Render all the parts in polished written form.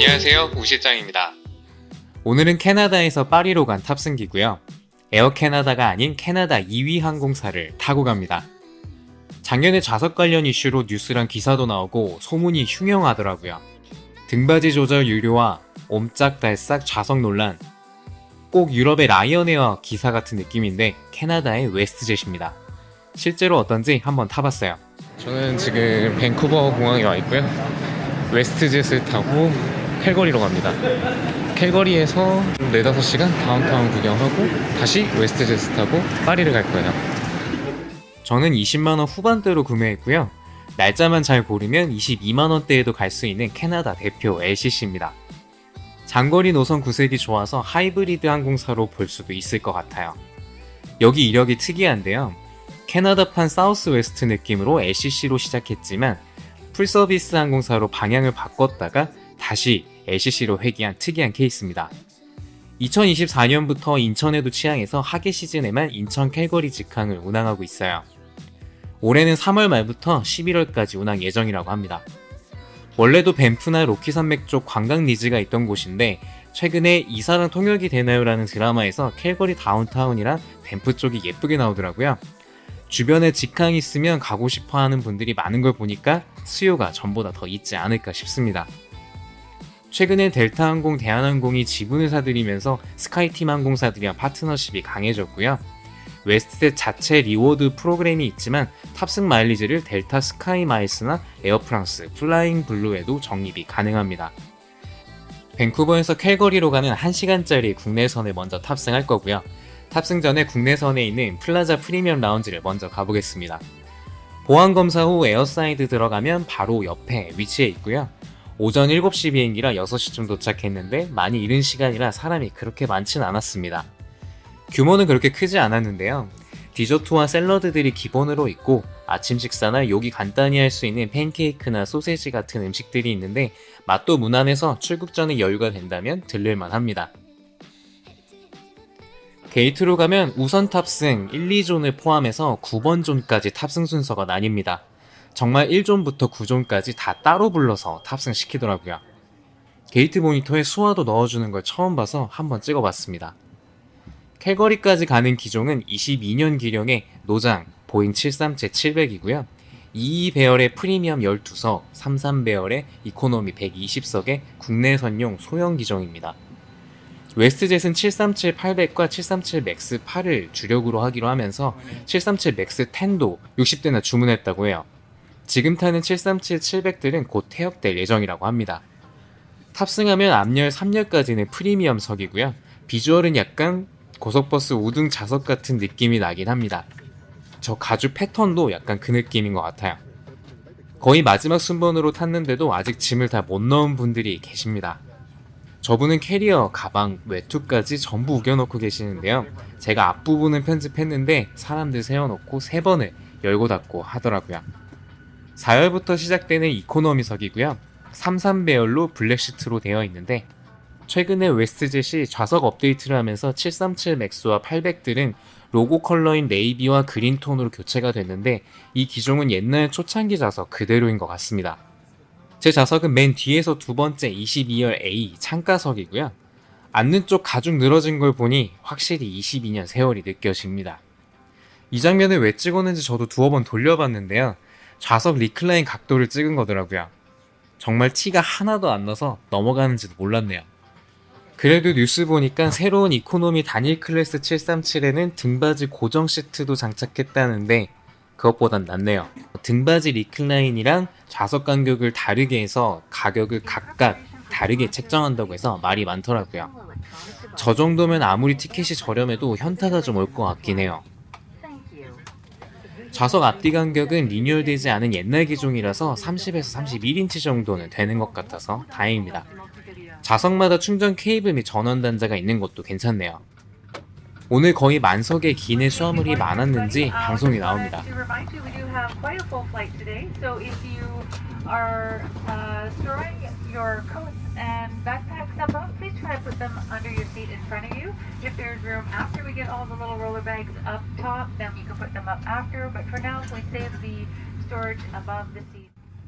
안녕하세요, 우실장입니다. 오늘은 캐나다에서 파리로 간 탑승기고요. 에어 캐나다가 아닌 캐나다 2위 항공사를 타고 갑니다. 작년에 좌석 관련 이슈로 뉴스랑 기사도 나오고 소문이 흉흉하더라고요. 등받이 조절 유료와 옴짝달싹 좌석 논란. 꼭 유럽의 라이언에어 기사 같은 느낌인데 캐나다의 웨스트젯입니다. 실제로 어떤지 한번 타봤어요. 저는 지금 밴쿠버 공항에 와 있고요. 웨스트젯을 타고 캘거리로 갑니다. 캘거리에서 4-5시간 다운타운 구경하고 다시 웨스트젯을 타고 파리를 갈 거예요. 저는 20만원 후반대로 구매했고요. 날짜만 잘 고르면 22만원대에도 갈 수 있는 캐나다 대표 LCC입니다. 장거리 노선 구색이 좋아서 하이브리드 항공사로 볼 수도 있을 것 같아요. 여기 이력이 특이한데요. 캐나다판 사우스웨스트 느낌으로 LCC로 시작했지만 풀서비스 항공사로 방향을 바꿨다가 다시 LCC로 회귀한 특이한 케이스입니다. 2024년부터 인천에도 취항해서 하계 시즌에만 인천 캘거리 직항을 운항하고 있어요. 올해는 3월 말부터 11월까지 운항 예정이라고 합니다. 원래도 밴프나 로키 산맥 쪽 관광 니즈가 있던 곳인데 최근에 이사랑 통역이 되나요? 라는 드라마에서 캘거리 다운타운이랑 밴프 쪽이 예쁘게 나오더라고요. 주변에 직항이 있으면 가고 싶어 하는 분들이 많은 걸 보니까 수요가 전보다 더 있지 않을까 싶습니다. 최근엔 델타항공, 대한항공이 지분을 사들이면서 스카이팀 항공사들이랑 파트너십이 강해졌고요. 웨스트젯 자체 리워드 프로그램이 있지만 탑승 마일리지를 델타 스카이 마일스나 에어프랑스, 플라잉 블루에도 적립이 가능합니다. 밴쿠버에서 캘거리로 가는 1시간짜리 국내선을 먼저 탑승할 거고요. 탑승 전에 국내선에 있는 플라자 프리미엄 라운지를 먼저 가보겠습니다. 보안검사 후 에어사이드 들어가면 바로 옆에 위치해 있고요. 오전 7시 비행기라 6시쯤 도착했는데 많이 이른 시간이라 사람이 그렇게 많진 않았습니다. 규모는 그렇게 크지 않았는데요. 디저트와 샐러드들이 기본으로 있고 아침 식사나 요기 간단히 할 수 있는 팬케이크나 소세지 같은 음식들이 있는데 맛도 무난해서 출국 전에 여유가 된다면 들릴만 합니다. 게이트로 가면 우선 탑승 1, 2존을 포함해서 9번 존까지 탑승 순서가 나뉩니다. 정말 1존부터 9존까지 다 따로 불러서 탑승시키더라고요. 게이트 모니터에 수화도 넣어주는 걸 처음 봐서 한번 찍어봤습니다. 캘거리까지 가는 기종은 22년 기령의 노장 보잉 737-700이고요. 22배열의 프리미엄 12석, 33배열의 이코노미 120석의 국내선용 소형 기종입니다. 웨스트젯은 737-800과 737-MAX-8을 주력으로 하기로 하면서 737-MAX-10도 60대나 주문했다고 해요. 지금 타는 737-700들은 곧 퇴역될 예정이라고 합니다. 탑승하면 앞열 3열까지는 프리미엄석이고요. 비주얼은 약간 고속버스 우등 좌석 같은 느낌이 나긴 합니다. 저 가죽 패턴도 약간 그 느낌인 것 같아요. 거의 마지막 순번으로 탔는데도 아직 짐을 다 못 넣은 분들이 계십니다. 저분은 캐리어, 가방, 외투까지 전부 우겨놓고 계시는데요. 제가 앞부분은 편집했는데 사람들 세워놓고 3번을 열고 닫고 하더라고요. 4열부터 시작되는 이코노미석이고요. 33배열로 블랙시트로 되어 있는데 최근에 웨스트젯이 좌석 업데이트를 하면서 737MAX와 800들은 로고 컬러인 네이비와 그린 톤으로 교체가 됐는데 이 기종은 옛날 초창기 좌석 그대로인 것 같습니다. 제 좌석은 맨 뒤에서 두 번째 22열 A 창가석이고요. 앉는 쪽 가죽 늘어진 걸 보니 확실히 22년 세월이 느껴집니다. 이 장면을 왜 찍었는지 저도 두어 번 돌려봤는데요. 좌석 리클라인 각도를 찍은 거더라고요. 정말 티가 하나도 안 나서 넘어가는지도 몰랐네요. 그래도 뉴스 보니까 새로운 이코노미 단일 클래스 737에는 등받이 고정 시트도 장착했다는데 그것보단 낫네요. 등받이 리클라인이랑 좌석 간격을 다르게 해서 가격을 각각 다르게 책정한다고 해서 말이 많더라고요. 저 정도면 아무리 티켓이 저렴해도 현타가 좀 올 것 같긴 해요. 좌석 앞뒤 간격은 리뉴얼되지 않은 옛날 기종이라서 30에서 31인치 정도는 되는 것 같아서 다행입니다. 좌석마다 충전 케이블 및 전원 단자가 있는 것도 괜찮네요. 오늘 거의 만석의 기내 수화물이 많았는지 방송이 나옵니다.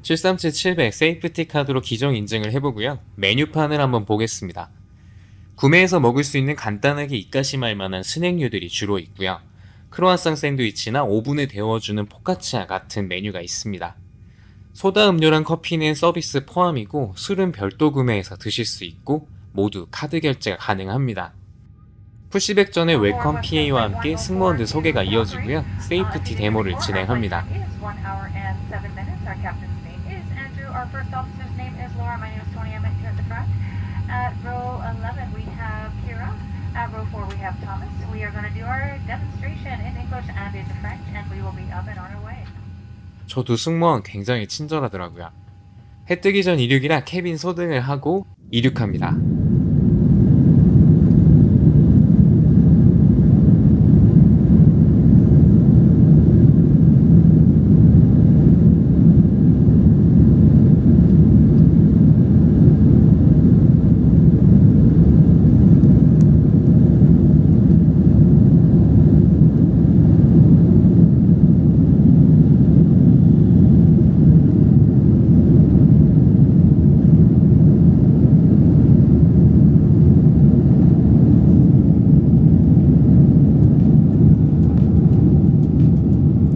737-700 세이프티 카드로 기종 인증을 해보고요. 메뉴판을 한번 보겠습니다. 구매해서 먹을 수 있는 간단하게 입가심할 만한 스낵류들이 주로 있고요. 크로아상 샌드위치나 오븐에 데워주는 포카치아 같은 메뉴가 있습니다. 소다 음료랑 커피는 서비스 포함이고 술은 별도 구매해서 드실 수 있고 모두 카드 결제가 가능합니다. 푸시백 전에 웰컴 PA와 함께 승무원들 소개가 이어지고요. 세이프티 데모를 진행합니다. At row 4 we have Thomas. We are going to do our demonstration in English and in French and we will be up and on our way. 저 두 승무원 굉장히 친절하더라고요. 해 뜨기 전 이륙이라 캐빈 소등을 하고 이륙합니다.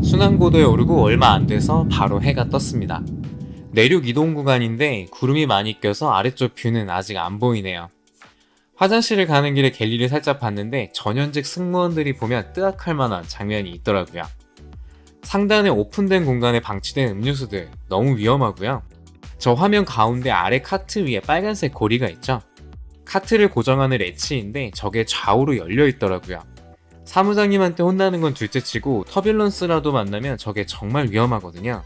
순환고도에 오르고 얼마 안 돼서 바로 해가 떴습니다. 내륙 이동 구간인데 구름이 많이 껴서 아래쪽 뷰는 아직 안 보이네요. 화장실을 가는 길에 갤리를 살짝 봤는데 전현직 승무원들이 보면 뜨악할 만한 장면이 있더라고요. 상단에 오픈된 공간에 방치된 음료수들 너무 위험하고요. 저 화면 가운데 아래 카트 위에 빨간색 고리가 있죠. 카트를 고정하는 레치인데 저게 좌우로 열려 있더라고요. 사무장님한테 혼나는 건 둘째치고 터뷸런스라도 만나면 저게 정말 위험하거든요.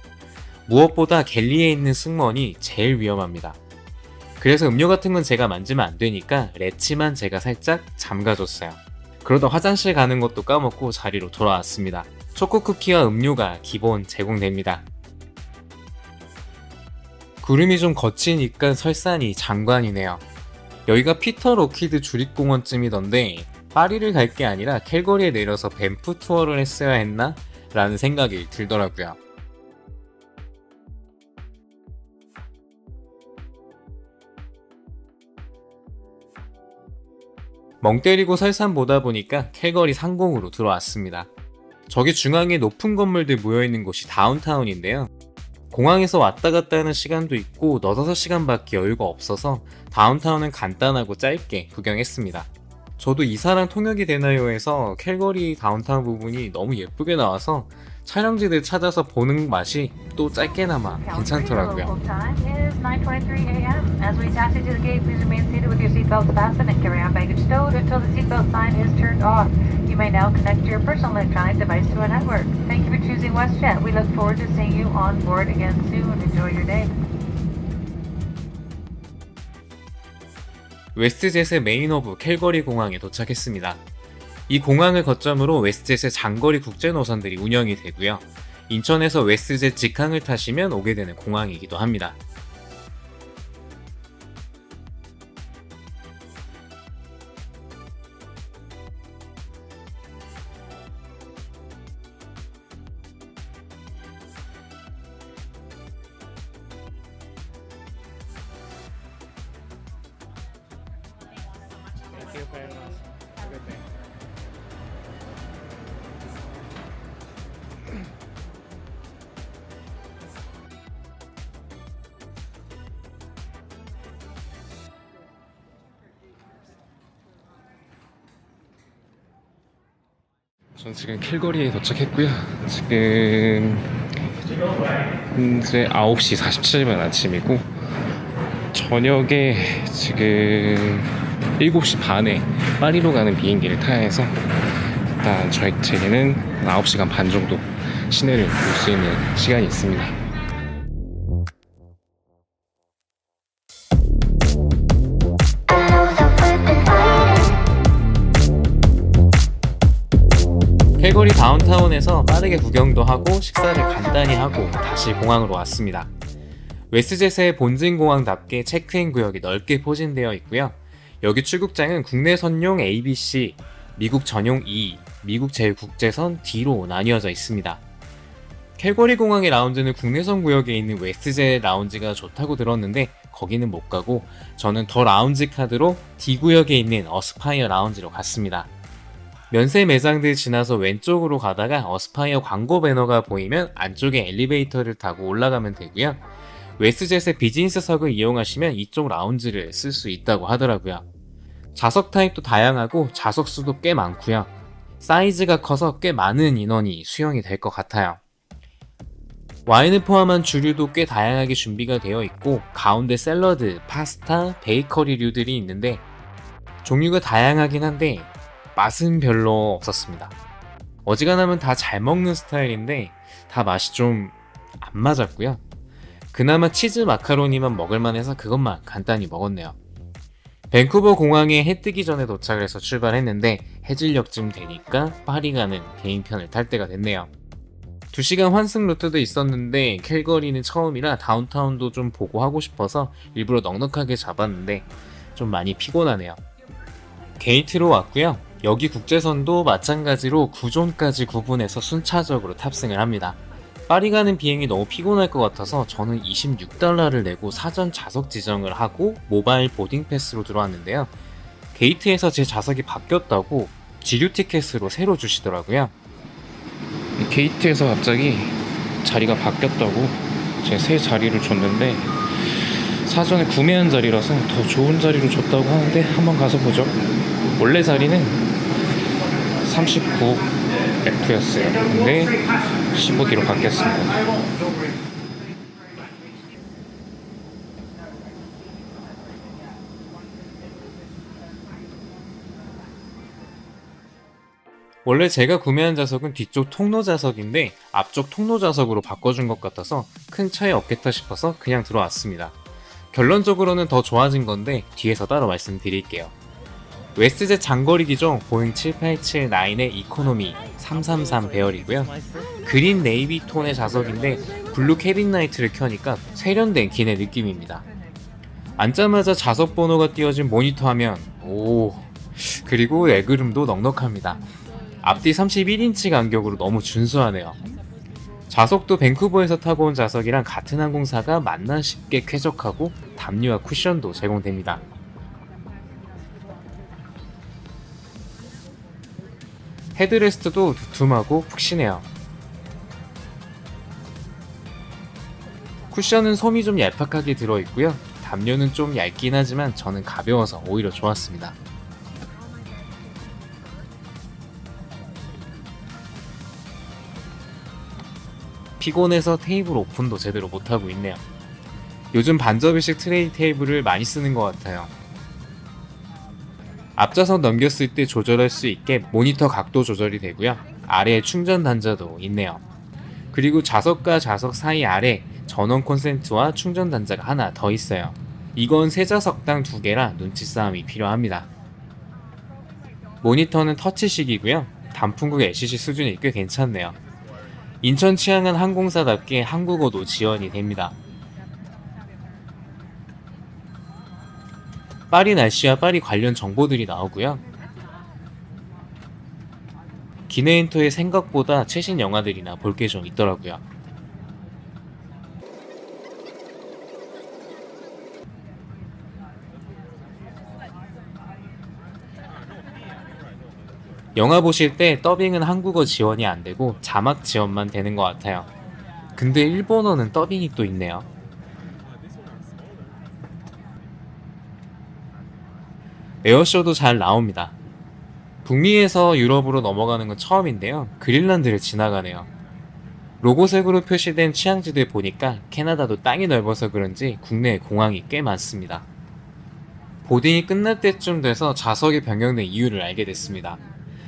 무엇보다 갤리에 있는 승무원이 제일 위험합니다. 그래서 음료 같은 건 제가 만지면 안 되니까 레치만 제가 살짝 잠가줬어요. 그러다 화장실 가는 것도 까먹고 자리로 돌아왔습니다. 초코 쿠키와 음료가 기본 제공됩니다. 구름이 좀 거치니까 설산이 장관이네요. 여기가 피터 로키드 주립공원쯤이던데 파리를 갈 게 아니라 캘거리에 내려서 밴프 투어를 했어야 했나? 라는 생각이 들더라고요. 멍 때리고 설산 보다 보니까 캘거리 상공으로 들어왔습니다. 저기 중앙에 높은 건물들 모여있는 곳이 다운타운인데요. 공항에서 왔다 갔다 하는 시간도 있고 너다섯 시간밖에 여유가 없어서 다운타운은 간단하고 짧게 구경했습니다. 저도 이사랑 통역이 되나요 해서 캘거리 다운타운 부분이 너무 예쁘게 나와서 촬영지들 찾아서 보는 맛이 또 짧게나마 괜찮더라고요. 웨스트젯의 메인 허브 캘거리 공항에 도착했습니다. 이 공항을 거점으로 웨스트젯의 장거리 국제 노선들이 운영이 되고요. 인천에서 웨스트젯 직항을 타시면 오게 되는 공항이기도 합니다. 전 지금 캘거리에 도착했고요. 지금 현재 9시 47분 아침이고 저녁에 지금 7시 반에 파리로 가는 비행기를 타야 해서 일단 제게는 9시간 반 정도 시내를 볼 수 있는 시간이 있습니다. 캘거리 다운타운에서 빠르게 구경도 하고 식사를 간단히 하고 다시 공항으로 왔습니다. 웨스트젯의 본진 공항답게 체크인 구역이 넓게 포진되어 있고요. 여기 출국장은 국내 선용 ABC, 미국 전용 E, 미국 제휴국제선 D로 나뉘어져 있습니다. 캘거리 공항의 라운지는 국내선 구역에 있는 웨스트젯 라운지가 좋다고 들었는데 거기는 못 가고 저는 더 라운지 카드로 D 구역에 있는 어스파이어 라운지로 갔습니다. 면세 매장들 지나서 왼쪽으로 가다가 어스파이어 광고 배너가 보이면 안쪽에 엘리베이터를 타고 올라가면 되고요. 웨스트젯의 비즈니스석을 이용하시면 이쪽 라운지를 쓸 수 있다고 하더라고요. 좌석 타입도 다양하고 좌석 수도 꽤 많고요. 사이즈가 커서 꽤 많은 인원이 수용이 될 것 같아요. 와인을 포함한 주류도 꽤 다양하게 준비가 되어 있고 가운데 샐러드, 파스타, 베이커리류들이 있는데 종류가 다양하긴 한데 맛은 별로 없었습니다. 어지간하면 다 잘 먹는 스타일인데 다 맛이 좀 안 맞았고요. 그나마 치즈 마카로니만 먹을만 해서 그것만 간단히 먹었네요. 밴쿠버 공항에 해 뜨기 전에 도착을 해서 출발했는데 해질녘쯤 되니까 파리 가는 개인편을 탈 때가 됐네요. 2시간 환승 루트도 있었는데 캘거리는 처음이라 다운타운도 좀 보고 하고 싶어서 일부러 넉넉하게 잡았는데 좀 많이 피곤하네요. 게이트로 왔고요. 여기 국제선도 마찬가지로 9존까지 구분해서 순차적으로 탑승을 합니다. 파리 가는 비행이 너무 피곤할 것 같아서 저는 $26를 내고 사전 좌석 지정을 하고 모바일 보딩 패스로 들어왔는데요. 게이트에서 제 좌석이 바뀌었다고 지류 티켓으로 새로 주시더라고요. 게이트에서 갑자기 자리가 바뀌었다고 제 새 자리를 줬는데 사전에 구매한 자리라서 더 좋은 자리로 줬다고 하는데 한번 가서 보죠. 원래 자리는 39F였어요. 근데 15D로 바뀌었습니다. 원래 제가 구매한 좌석은 뒤쪽 통로 좌석인데 앞쪽 통로 좌석으로 바꿔준 것 같아서 큰 차이 없겠다 싶어서 그냥 들어왔습니다. 결론적으로는 더 좋아진 건데 뒤에서 따로 말씀드릴게요. 웨스트젯 장거리 기종 보잉 7879의 이코노미 333 배열이고요. 그린 네이비 톤의 좌석인데 블루 캐빈 라이트를 켜니까 세련된 기내 느낌입니다. 앉자마자 좌석 번호가 띄어진 모니터 화면, 그리고 레그룸도 넉넉합니다. 앞뒤 31인치 간격으로 너무 준수하네요. 좌석도 밴쿠버에서 타고 온 좌석이랑 같은 항공사가 맞나 싶게 쾌적하고 담요와 쿠션도 제공됩니다. 헤드레스트도 두툼하고 푹신해요. 쿠션은 솜이 좀 얄팍하게 들어있고요. 담요는 좀 얇긴 하지만 저는 가벼워서 오히려 좋았습니다. 피곤해서 테이블 오픈도 제대로 못하고 있네요. 요즘 반접이식 트레이 테이블을 많이 쓰는 것 같아요. 앞좌석 넘겼을 때 조절할 수 있게 모니터 각도 조절이 되고요. 아래에 충전 단자도 있네요. 그리고 좌석과 좌석 사이 아래 전원 콘센트와 충전 단자가 하나 더 있어요. 이건 세 좌석당 2개라 눈치 싸움이 필요합니다. 모니터는 터치식이고요. 단풍국 LCD 수준이 꽤 괜찮네요. 인천 치앙은 항공사답게 한국어도 지원이 됩니다. 파리 날씨와 파리 관련 정보들이 나오고요. 기네인터에 생각보다 최신 영화들이나 볼 게 좀 있더라고요. 영화 보실 때 더빙은 한국어 지원이 안 되고 자막 지원만 되는 것 같아요. 근데 일본어는 더빙이 또 있네요. 에어쇼도 잘 나옵니다. 북미에서 유럽으로 넘어가는 건 처음인데요. 그린란드를 지나가네요. 로고색으로 표시된 취향지들 보니까 캐나다도 땅이 넓어서 그런지 국내에 공항이 꽤 많습니다. 보딩이 끝날 때쯤 돼서 좌석이 변경된 이유를 알게 됐습니다.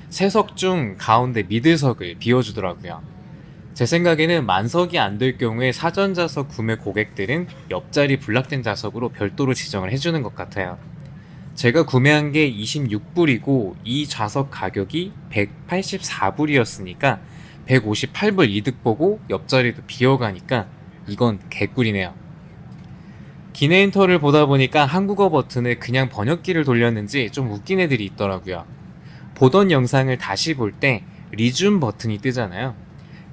세석 중 가운데 미드석을 비워주더라고요. 제 생각에는 만석이 안 될 경우에 사전 좌석 구매 고객들은 옆자리 블락된 좌석으로 별도로 지정을 해주는 것 같아요. 제가 구매한 게 26불이고 이 좌석 가격이 184불이었으니까 158불 이득 보고 옆자리도 비어가니까 이건 개꿀이네요. 기네인터를 보다 보니까 한국어 버튼을 그냥 번역기를 돌렸는지 좀 웃긴 애들이 있더라고요. 보던 영상을 다시 볼 때 리줌 버튼이 뜨잖아요.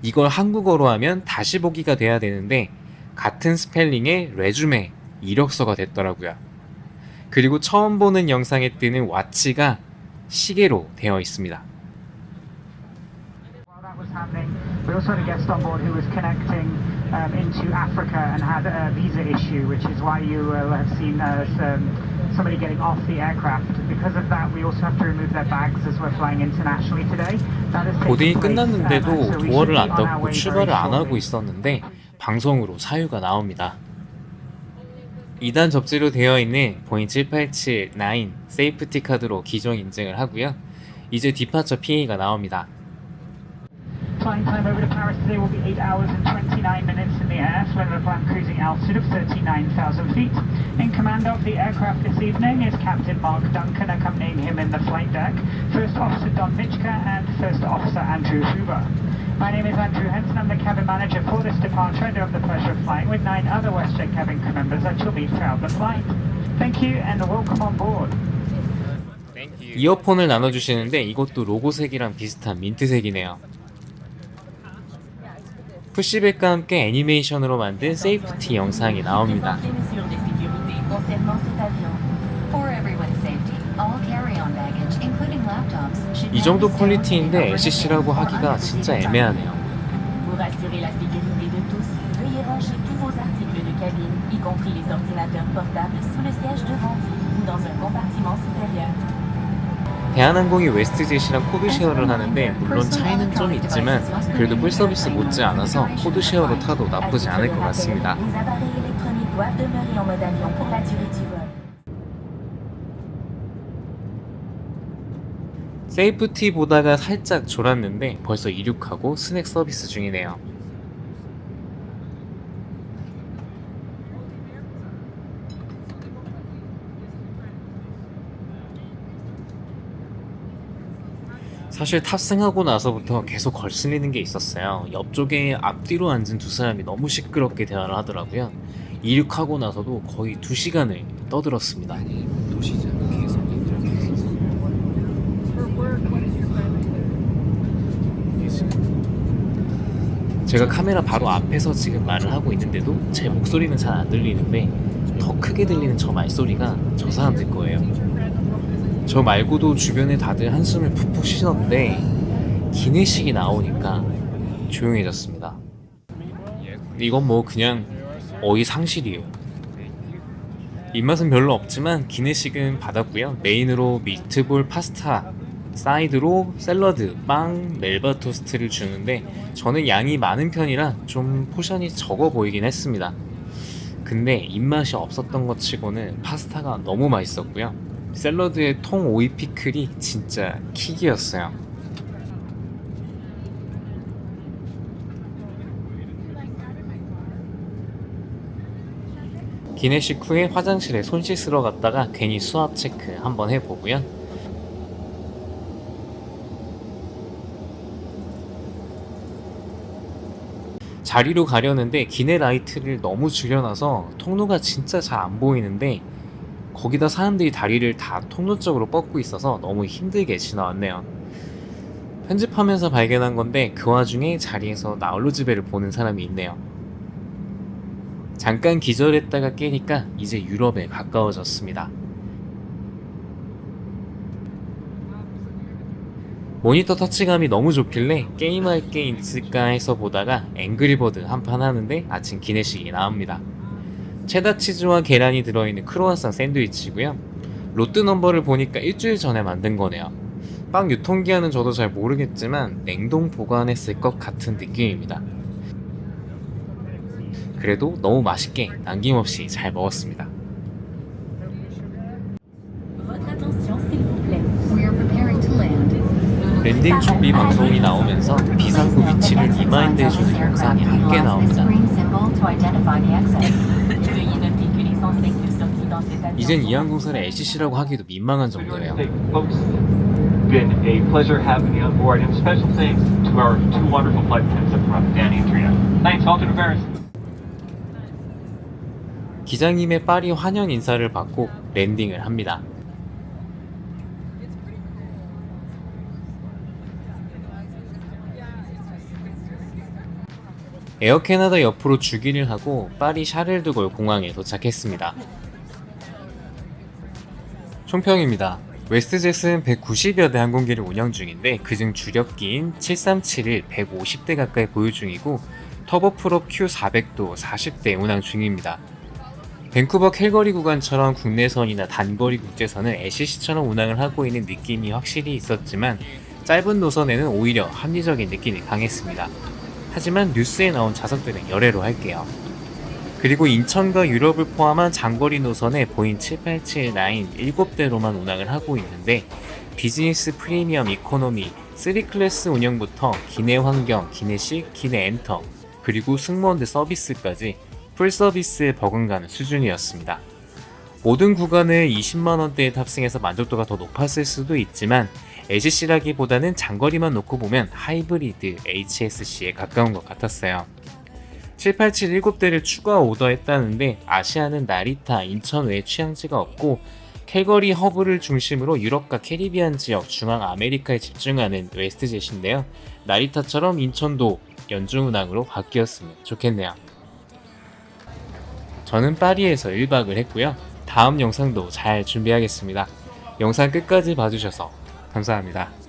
이걸 한국어로 하면 다시 보기가 돼야 되는데 같은 스펠링의 레주메, 이력서가 됐더라고요. 그리고 처음 보는 영상에 뜨는 와치가 시계로 되어 있습니다. While that was happening, we also had a guest on board who was connecting into Africa and had a visa issue, which is why you will have seen somebody getting off the aircraft. Because of that, we also have to remove their bags as we're flying internationally today. That is 보딩이 taking place, 끝났는데도 and so we should 도어를 be 안 on our 닫고 way 출발을 very 안 하고 shortly. 있었는데 방송으로 사유가 나옵니다. 2단 접지로 되어 있는 보잉 787-9 세이프티 카드로 기종 인증을 하고요. 이제 디파처 PA가 나옵니다. Flying time over to Paris today will be 8 hours and 29 minutes in the air, so we're flying cruising altitude of 39,000 feet. In command of the aircraft this evening is Captain Mark Duncan, accompanying him in the flight deck, First Officer Don Mitchka and First Officer Andrew Huber. My name is Andrew Henson, I'm the cabin manager for this departure. I do have the pleasure of flying with 9 other WestJet cabin crew members that shall be throughout the flight. Thank you and welcome on board. 이어폰을 나눠주시는데 이것도 로고색이랑 비슷한 민트색이네요. 푸시백과 함께 애니메이션으로 만든 세이프티 영상이 나옵니다. 이 정도 퀄리티인데 LCC라고 하기가 진짜 애매하네요. 대한항공이 웨스트젯이랑 코드쉐어를 하는데 물론 차이는 좀 있지만 그래도 꿀서비스 못지않아서 코드쉐어로 타도 나쁘지 않을 것 같습니다. 세이프티 보다가 살짝 졸았는데 벌써 이륙하고 스낵 서비스 중이네요. 사실 탑승하고 나서부터 계속 걸슬리는 게 있었어요. 옆쪽에 앞뒤로 앉은 두 사람이 너무 시끄럽게 대화를 하더라고요. 이륙하고 나서도 거의 2시간을 떠들었습니다. 제가 카메라 바로 앞에서 지금 말을 하고 있는데도 제 목소리는 잘 안 들리는데 더 크게 들리는 저 말소리가 저 사람들 거예요. 저 말고도 주변에 다들 한숨을 푹푹 쉬던데 기내식이 나오니까 조용해졌습니다. 이건 뭐 그냥 어이상실이에요. 입맛은 별로 없지만 기내식은 받았고요. 메인으로 미트볼 파스타, 사이드로 샐러드, 빵, 멜바 토스트를 주는데 저는 양이 많은 편이라 좀 포션이 적어 보이긴 했습니다. 근데 입맛이 없었던 것 치고는 파스타가 너무 맛있었고요. 샐러드에 통 오이 피클이 진짜 킥이었어요. 기내식 후에 화장실에 손 씻으러 갔다가 괜히 수압 체크 한번 해보고요. 자리로 가려는데 기내 라이트를 너무 줄여놔서 통로가 진짜 잘 안 보이는데 거기다 사람들이 다리를 다 통로 쪽으로 뻗고 있어서 너무 힘들게 지나왔네요. 편집하면서 발견한 건데 그 와중에 자리에서 나홀로즈베를 보는 사람이 있네요. 잠깐 기절했다가 깨니까 이제 유럽에 가까워졌습니다. 모니터 터치감이 너무 좋길래 게임할 게 있을까 해서 보다가 앵그리버드 한판 하는데 아침 기내식이 나옵니다. 체다 치즈와 계란이 들어있는 크로와상 샌드위치고요. 롯드 넘버를 보니까 일주일 전에 만든 거네요. 빵 유통기한은 저도 잘 모르겠지만 냉동 보관했을 것 같은 느낌입니다. 그래도 너무 맛있게 남김없이 잘 먹었습니다. 랜딩 준비 방송이 나오면서 비상구 위치를 리마인드해주는 영상이 함께 나옵니다. 이젠 이 항공사를 LCC라고 하기도 민망한 정도예요. Been a pleasure having you on board, and special thanks to our two wonderful flight attendants up front, Danny and Trina. Thanks, Alton and Paris. 기장님의 파리 환영 인사를 받고 랜딩을 합니다. 에어 캐나다 옆으로 주기를 하고 파리 샤를드골 공항에 도착했습니다. 총평입니다. 웨스트젯은 190여 대 항공기를 운영 중인데 그중 주력기인 737을 150대 가까이 보유 중이고 터보프롭 Q400도 40대 운항 중입니다. 밴쿠버 캘거리 구간처럼 국내선이나 단거리 국제선은 LCC처럼 운항을 하고 있는 느낌이 확실히 있었지만 짧은 노선에는 오히려 합리적인 느낌이 강했습니다. 하지만 뉴스에 나온 좌석들은 열애로 할게요. 그리고 인천과 유럽을 포함한 장거리 노선에 보잉 787-9 7대로만 운항을 하고 있는데 비즈니스, 프리미엄, 이코노미, 3클래스 운영부터 기내 환경, 기내식, 기내 엔터, 그리고 승무원들 서비스까지 풀서비스에 버금가는 수준이었습니다. 모든 구간을 20만원대에 탑승해서 만족도가 더 높았을 수도 있지만 LCC라기보다는 장거리만 놓고 보면 하이브리드 HSC에 가까운 것 같았어요. 787 7대를 추가 오더했다는데 아시아는 나리타, 인천 외에 취향지가 없고 캘거리 허브를 중심으로 유럽과 캐리비안 지역, 중앙 아메리카에 집중하는 웨스트젯인데요. 나리타처럼 인천도 연중 운항으로 바뀌었으면 좋겠네요. 저는 파리에서 1박을 했고요. 다음 영상도 잘 준비하겠습니다. 영상 끝까지 봐주셔서 감사합니다.